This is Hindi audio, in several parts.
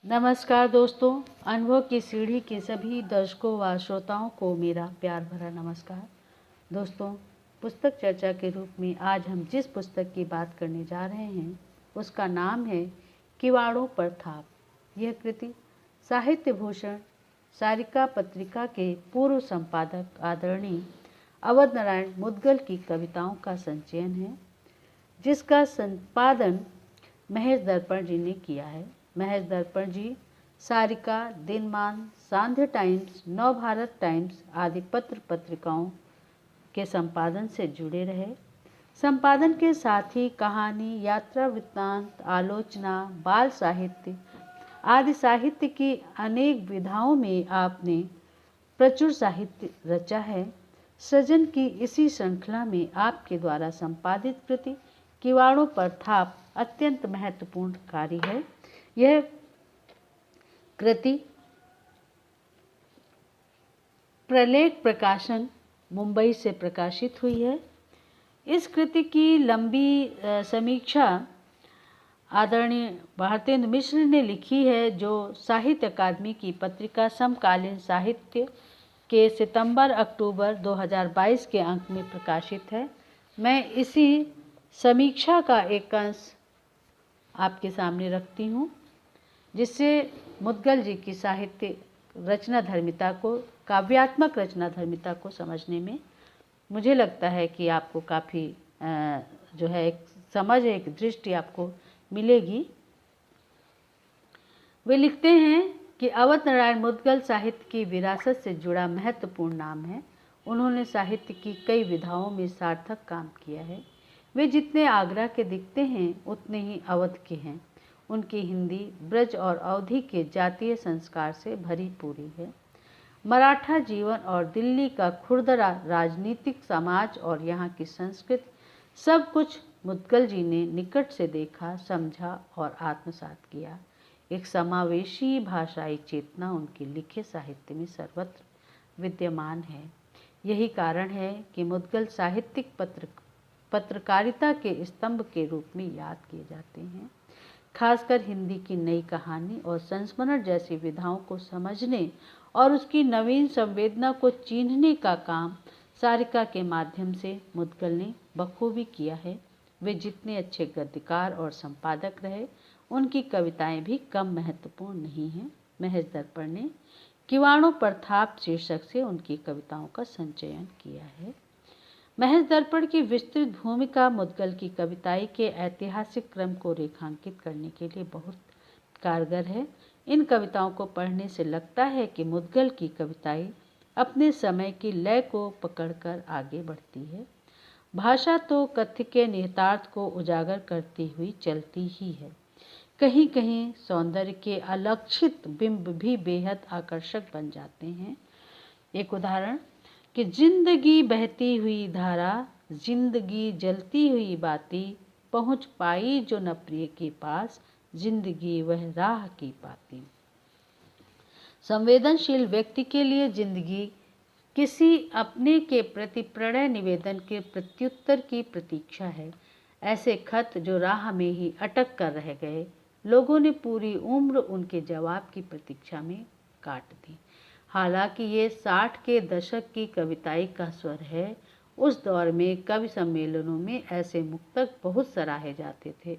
नमस्कार दोस्तों, अनुभव की सीढ़ी के सभी दर्शकों व श्रोताओं को मेरा प्यार भरा नमस्कार। दोस्तों, पुस्तक चर्चा के रूप में आज हम जिस पुस्तक की बात करने जा रहे हैं उसका नाम है किवाड़ों पर थाप। यह कृति साहित्य भूषण सारिका पत्रिका के पूर्व संपादक आदरणीय अवध नारायण मुद्गल की कविताओं का संचयन है, जिसका संपादन महेश दर्पण जी ने किया है। महेश दर्पण जी सारिका, दिनमान, सांध्य टाइम्स, नवभारत टाइम्स आदि पत्र पत्रिकाओं के संपादन से जुड़े रहे। संपादन के साथ ही कहानी, यात्रा वृत्तांत, आलोचना, बाल साहित्य आदि साहित्य की अनेक विधाओं में आपने प्रचुर साहित्य रचा है। सृजन की इसी श्रृंखला में आपके द्वारा संपादित कृति किवाड़ों पर थाप अत्यंत महत्वपूर्ण कार्य है। यह कृति प्रलेख प्रकाशन मुंबई से प्रकाशित हुई है। इस कृति की लंबी समीक्षा आदरणीय भारतेंद्र मिश्र ने लिखी है, जो साहित्य अकादमी की पत्रिका समकालीन साहित्य के सितंबर-अक्टूबर 2022 के अंक में प्रकाशित है। मैं इसी समीक्षा का एक अंश आपके सामने रखती हूँ, जिससे मुद्गल जी की साहित्य रचना धर्मिता को, काव्यात्मक रचना धर्मिता को समझने में मुझे लगता है कि आपको काफ़ी जो है एक समझ, एक दृष्टि आपको मिलेगी। वे लिखते हैं कि अवध नारायण मुद्गल साहित्य की विरासत से जुड़ा महत्वपूर्ण नाम है। उन्होंने साहित्य की कई विधाओं में सार्थक काम किया है। वे जितने आगरा के दिखते हैं उतने ही अवध के हैं। उनकी हिंदी ब्रज और अवधी के जातीय संस्कार से भरी पूरी है। मराठा जीवन और दिल्ली का खुरदरा राजनीतिक समाज और यहाँ की संस्कृति, सब कुछ मुद्गल जी ने निकट से देखा, समझा और आत्मसात किया। एक समावेशी भाषाई चेतना उनके लिखे साहित्य में सर्वत्र विद्यमान है। यही कारण है कि मुद्गल साहित्यिक पत्रकारिता के स्तंभ के रूप में याद किए जाते हैं। खासकर हिंदी की नई कहानी और संस्मरण जैसी विधाओं को समझने और उसकी नवीन संवेदना को चिन्हने का काम सारिका के माध्यम से मुद्गल ने बखूबी किया है। वे जितने अच्छे गद्यकार और संपादक रहे, उनकी कविताएं भी कम महत्वपूर्ण नहीं हैं। महेश दर्पण ने किवाड़ों पर थाप शीर्षक से उनकी कविताओं का संचयन किया है। महेश दर्पण की विस्तृत भूमिका मुद्गल की कविताई के ऐतिहासिक क्रम को रेखांकित करने के लिए बहुत कारगर है। इन कविताओं को पढ़ने से लगता है कि मुद्गल की कविताई अपने समय की लय को पकड़कर आगे बढ़ती है। भाषा तो कथ्य के निहितार्थ को उजागर करती हुई चलती ही है। कहीं कहीं सौंदर्य के अलक्षित बिंब भी बेहद आकर्षक बन जाते हैं। एक उदाहरण कि जिंदगी बहती हुई धारा, जिंदगी जलती हुई बाती, पहुँच पाई जो न प्रिय के पास, जिंदगी वह राह की पाती। संवेदनशील व्यक्ति के लिए जिंदगी किसी अपने के प्रति प्रणय निवेदन के प्रत्युत्तर की प्रतीक्षा है। ऐसे खत जो राह में ही अटक कर रह गए, लोगों ने पूरी उम्र उनके जवाब की प्रतीक्षा में काट दी। हालांकि ये 60 के दशक की कविताई का स्वर है। उस दौर में कवि सम्मेलनों में ऐसे मुक्तक बहुत सराहे जाते थे।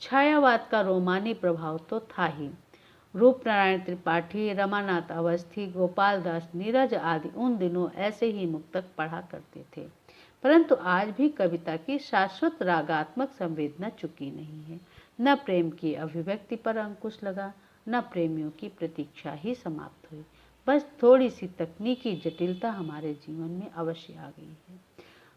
छायावाद का रोमानी प्रभाव तो था ही। रूपनारायण त्रिपाठी, रमानाथ अवस्थी, गोपाल दास, नीरज आदि उन दिनों ऐसे ही मुक्तक पढ़ा करते थे। परंतु आज भी कविता की शाश्वत रागात्मक संवेदना चुकी नहीं है। न प्रेम की अभिव्यक्ति पर अंकुश लगा, न प्रेमियों की प्रतीक्षा ही समाप्त हुई। बस थोड़ी सी तकनीकी जटिलता हमारे जीवन में अवश्य आ गई है।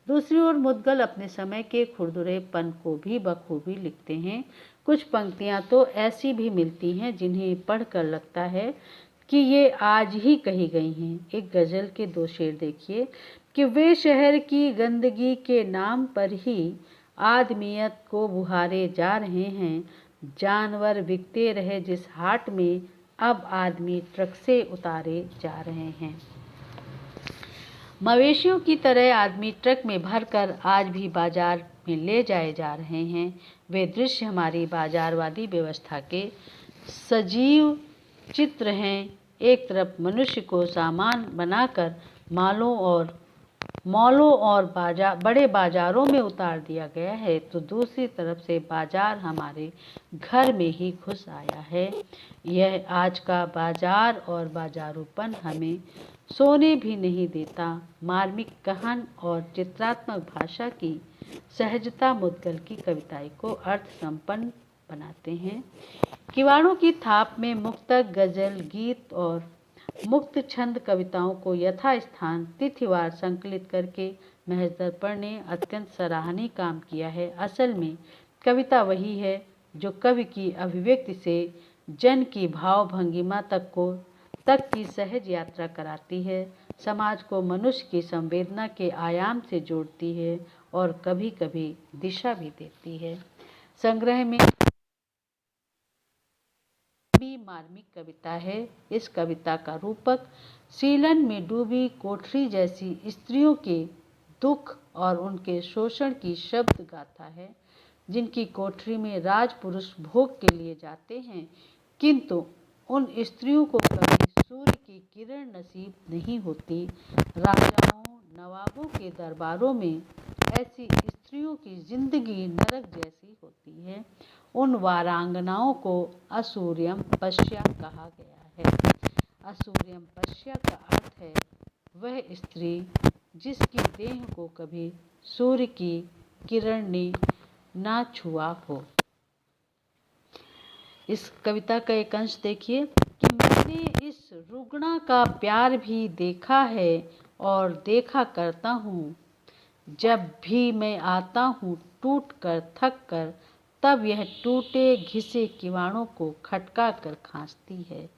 दूसरी ओर मुद्गल अपने समय के खुरदुरेपन को भी बखूबी लिखते हैं। कुछ पंक्तियां तो ऐसी भी मिलती हैं जिन्हें पढ़कर लगता है कि ये आज ही कही गई हैं। एक गज़ल के 2 शेर देखिए कि वे शहर की गंदगी के नाम पर ही आदमियत को बुहारे जा रहे हैं। जानवर बिकते रहे जिस हाट में, अब आदमी ट्रक से उतारे जा रहे हैं। मवेशियों की तरह आदमी ट्रक में भरकर आज भी बाजार में ले जाए जा रहे हैं। वे दृश्य हमारी बाजारवादी व्यवस्था के सजीव चित्र हैं। एक तरफ मनुष्य को सामान बनाकर मॉलों और बड़े बाजारों में उतार दिया गया है, तो दूसरी तरफ से बाजार हमारे घर में ही घुस आया है। यह आज का बाजार और बाजारूपन हमें सोने भी नहीं देता। मार्मिक गहन और चित्रात्मक भाषा की सहजता मुद्गल की कविताएं को अर्थ संपन्न बनाते हैं। किवाड़ों की थाप में मुक्तक, गजल, गीत और मुक्त छंद कविताओं को यथास्थान तिथिवार संकलित करके महज दर्पण ने अत्यंत सराहनीय काम किया है। असल में कविता वही है जो कवि की अभिव्यक्ति से जन की भाव भंगिमा तक की सहज यात्रा कराती है, समाज को मनुष्य की संवेदना के आयाम से जोड़ती है और कभी कभी दिशा भी देती है। संग्रह में मार्मिक कविता है। इस कविता का रूपक सीलन में डूबी कोठरी जैसी स्त्रियों के दुख और उनके शोषण की शब्द गाथा है, जिनकी कोठरी में राजपुरुष भोग के लिए जाते हैं, किंतु उन स्त्रियों को कभी सूर्य की किरण नसीब नहीं होती। राजाओं नवाबों के दरबारों में ऐसी स्त्रियों की जिंदगी नरक जैसी होती है। उन वारांगनाओं को असूर्यम पश्या कहा गया है। असूर्यम पश्या का अर्थ है वह स्त्री जिसकी देह को कभी सूर्य की किरण ने ना छुआ हो। इस कविता का एक अंश देखिए कि मैंने इस रुग्णा का प्यार भी देखा है और देखा करता हूँ। जब भी मैं आता हूँ टूट कर थक कर, तब यह टूटे घिसे किवाड़ों को खटका कर खांसती है।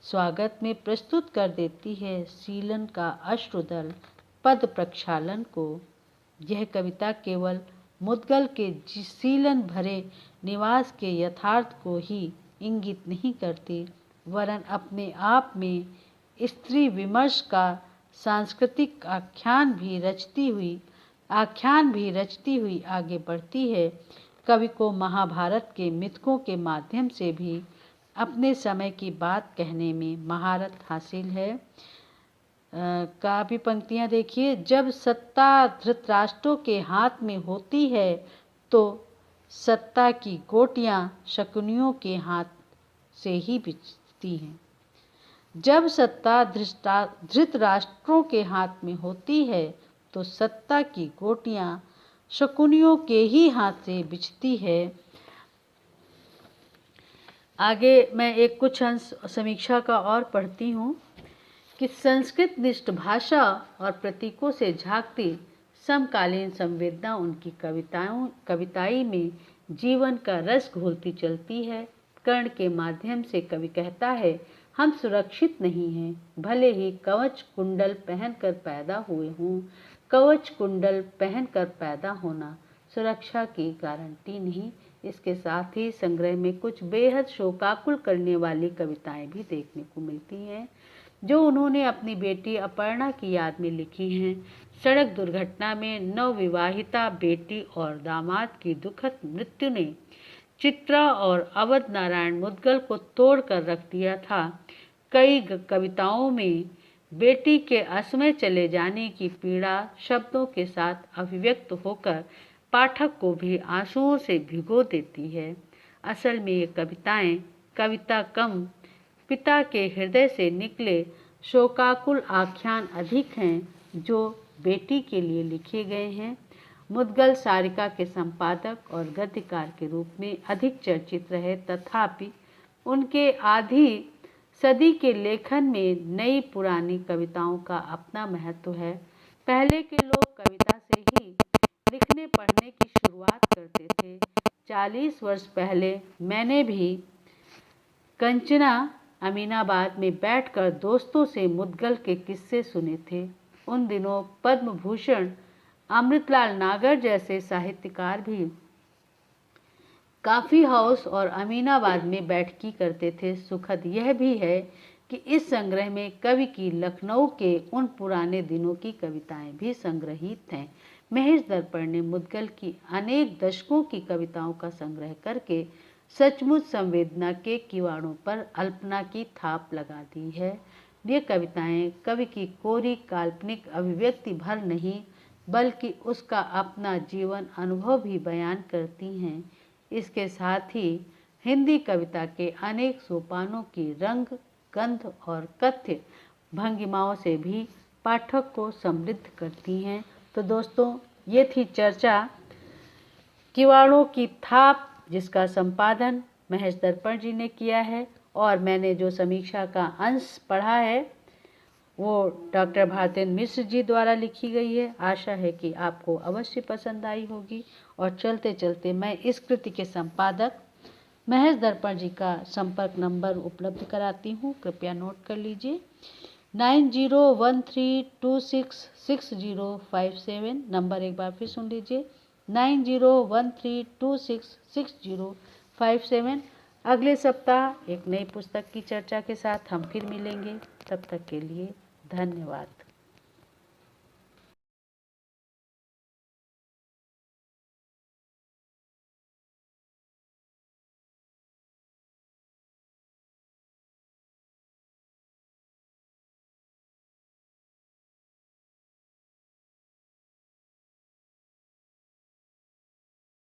स्वागत में प्रस्तुत कर देती है सीलन का अश्रुदल पद प्रक्षालन को। यह कविता केवल मुद्गल के सीलन भरे निवास के यथार्थ को ही इंगित नहीं करती, वरन अपने आप में स्त्री विमर्श का सांस्कृतिक आख्यान भी रचती हुई आगे बढ़ती है। कवि को महाभारत के मिथकों के माध्यम से भी अपने समय की बात कहने में महारत हासिल है। काव्य पंक्तियाँ देखिए। जब सत्ता धृतराष्ट्रों के हाथ में होती है तो सत्ता की गोटियाँ शकुनियों के हाथ से ही बिछती हैं। जब सत्ता धृतराष्ट्रों के हाथ में होती है तो सत्ता की गोटियाँ शकुनियों के ही हाथ से बिछती है। आगे मैं एक कुछ अंश समीक्षा का और पढ़ती हूँ कि संस्कृत निष्ठ भाषा और प्रतीकों से झांकती समकालीन संवेदना उनकी कविताई में जीवन का रस घोलती चलती है। कर्ण के माध्यम से कवि कहता है, हम सुरक्षित नहीं हैं, भले ही कवच कुंडल पहनकर पैदा हुए हों। कवच कुंडल पहनकर पैदा होना सुरक्षा की गारंटी नहीं। इसके साथ ही संग्रह में कुछ बेहद शोकाकुल करने वाली कविताएं भी देखने को मिलती हैं, जो उन्होंने अपनी बेटी अपर्णा की याद में लिखी हैं। सड़क दुर्घटना में नवविवाहिता बेटी और दामाद की दुखद मृत्यु ने चित्रा और अवध नारायण मुद्गल को तोड़ कर रख दिया था। कई कविताओं में बेटी के असमय चले जाने की पीड़ा शब्दों के साथ अभिव्यक्त होकर पाठक को भी आंसुओं से भिगो देती है। असल में ये कविताएं कविता कम पिता के हृदय से निकले शोकाकुल आख्यान अधिक हैं, जो बेटी के लिए लिखे गए हैं। मुद्गल सारिका के संपादक और गद्यकार के रूप में अधिक चर्चित रहे, तथापि उनके आधी सदी के लेखन में नई पुरानी कविताओं का अपना महत्व है। पहले के लोग कविता से ही लिखने पढ़ने की शुरुआत करते थे। 40 वर्ष पहले मैंने भी कंचना अमीनाबाद में बैठकर दोस्तों से मुद्गल के किस्से सुने थे। उन दिनों पद्म भूषण अमृतलाल नागर जैसे साहित्यकार भी काफ़ी हाउस और अमीनाबाद में बैठकी करते थे। सुखद यह भी है कि इस संग्रह में कवि की लखनऊ के उन पुराने दिनों की कविताएं भी संग्रहित हैं। महेश दर्पण ने मुद्गल की अनेक दशकों की कविताओं का संग्रह करके सचमुच संवेदना के किवाड़ों पर अल्पना की थाप लगा दी है। ये कविताएं कवि की कोरी काल्पनिक अभिव्यक्ति भर नहीं बल्कि उसका अपना जीवन अनुभव भी बयान करती हैं। इसके साथ ही हिंदी कविता के अनेक सोपानों की रंग, गंध और कथ्य भंगिमाओं से भी पाठक को समृद्ध करती हैं। तो दोस्तों, ये थी चर्चा किवाड़ों की थाप, जिसका संपादन महेश दर्पण जी ने किया है, और मैंने जो समीक्षा का अंश पढ़ा है वो डॉक्टर भारतेंद्र मिश्र जी द्वारा लिखी गई है। आशा है कि आपको अवश्य पसंद आई होगी। और चलते चलते मैं इस कृति के संपादक महेश दर्पण जी का संपर्क नंबर उपलब्ध कराती हूँ, कृपया नोट कर लीजिए। 9013266057। नंबर एक बार फिर सुन लीजिए, 9013266057। अगले सप्ताह एक नई पुस्तक की चर्चा के साथ हम फिर मिलेंगे। तब तक के लिए धन्यवाद।